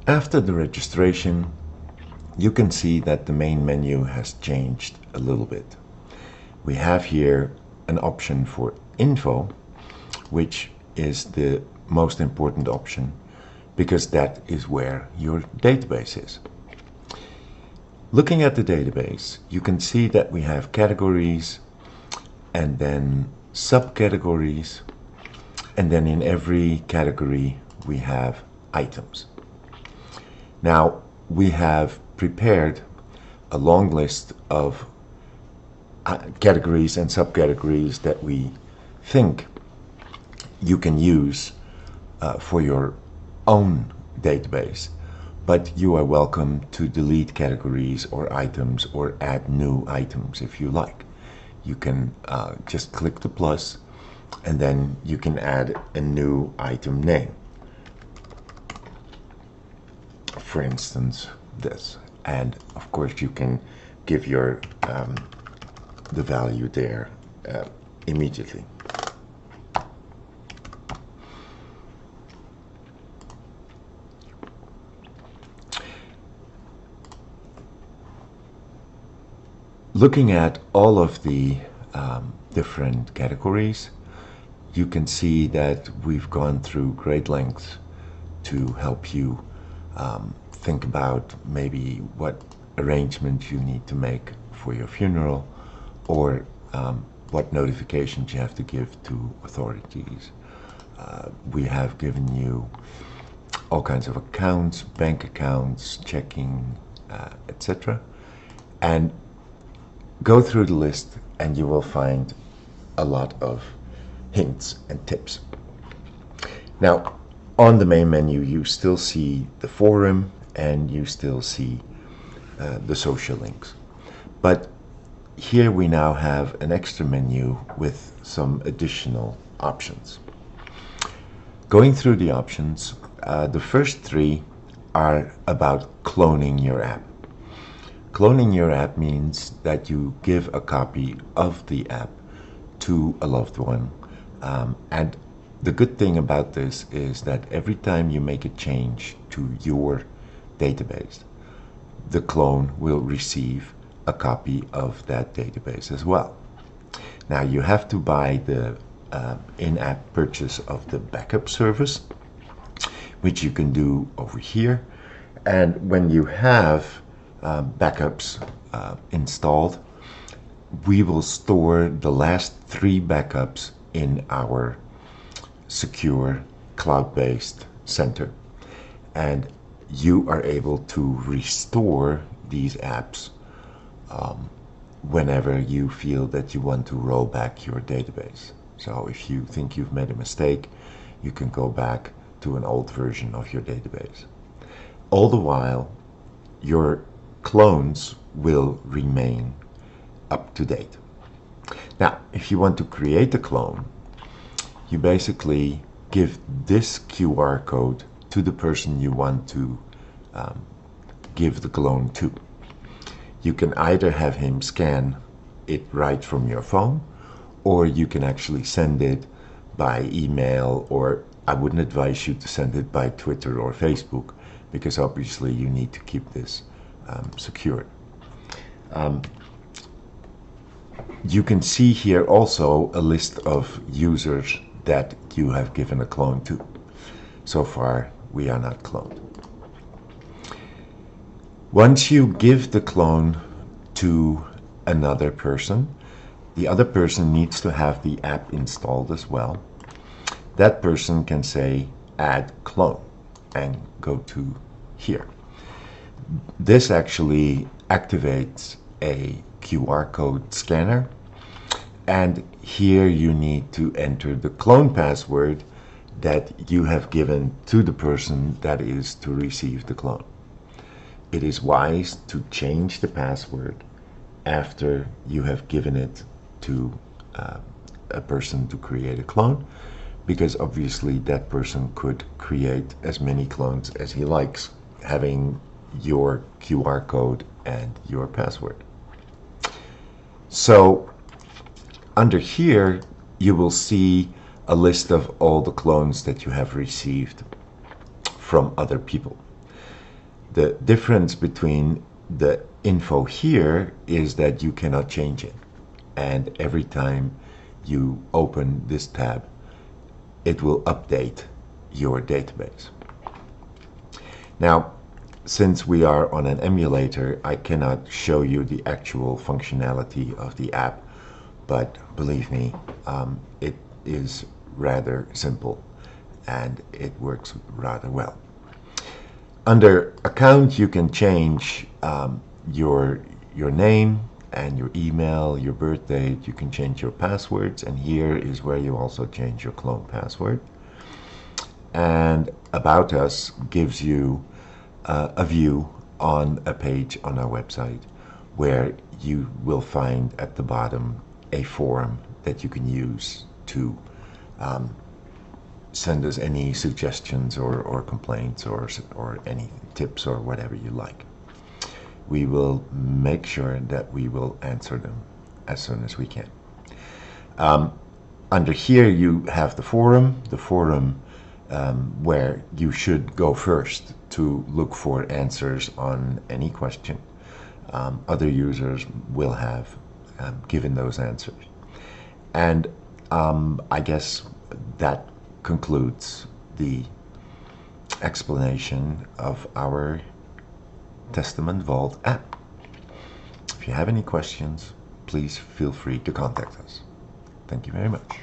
After the registration, you can see that the main menu has changed a little bit. We have here an option for info, which is the most important option because that is where your database is. Looking at the database, you can see that we have categories and then subcategories, and then in every category we have items. Now, we have prepared a long list of categories and subcategories that we think you can use for your own database, but you are welcome to delete categories or items or add new items if you like. You can just click the plus and then you can add a new item name. For instance, this. And of course you can give your the value there immediately. Looking at all of the different categories, you can see that we've gone through great lengths to help you think about maybe what arrangements you need to make for your funeral, or what notifications you have to give to authorities. We have given you all kinds of accounts, bank accounts, checking, etc. And go through the list and you will find a lot of hints and tips. Now, on the main menu, you still see the forum and you still see the social links. But here we now have an extra menu with some additional options. Going through the options, the first three are about cloning your app. Cloning your app means that you give a copy of the app to a loved one. And the good thing about this is that every time you make a change to your database, the clone will receive a copy of that database as well. Now you have to buy the in-app purchase of the backup service, which you can do over here. And when you have backups installed, we will store the last 3 backups in our secure cloud-based center, and you are able to restore these apps whenever you feel that you want to roll back your database. So if you think you've made a mistake, you can go back to an old version of your database. All the while, your clones will remain up to date. Now, if you want to create a clone, you basically give this QR code to the person you want to give the clone to. You can either have him scan it right from your phone, or you can actually send it by email, or I wouldn't advise you to send it by Twitter or Facebook, because obviously you need to keep this secure. You can see here also a list of users that you have given a clone to. So far, we are not cloned. Once you give the clone to another person, the other person needs to have the app installed as well. That person can say add clone and go to here. This actually activates a QR code scanner, and here you need to enter the clone password that you have given to the person that is to receive the clone. It is wise to change the password after you have given it to a person to create a clone, because obviously that person could create as many clones as he likes, having your QR code and your password. So under here you will see a list of all the clones that you have received from other people. The difference between the info here is that you cannot change it. And every time you open this tab, it will update your database. Now, since we are on an emulator, I cannot show you the actual functionality of the app, but believe me, it is rather simple and it works rather well. Under account, you can change your name and your email, your birth date. You can change your passwords, and here is where you also change your clone password. And About Us gives you a view on a page on our website where you will find at the bottom a forum that you can use to send us any suggestions or complaints or any tips or whatever you like. We will make sure that we will answer them as soon as we can. Under here you have the forum where you should go first to look for answers on any question. Other users will have given those answers. And I guess that concludes the explanation of our Testament Vault app. If you have any questions, please feel free to contact us. Thank you very much.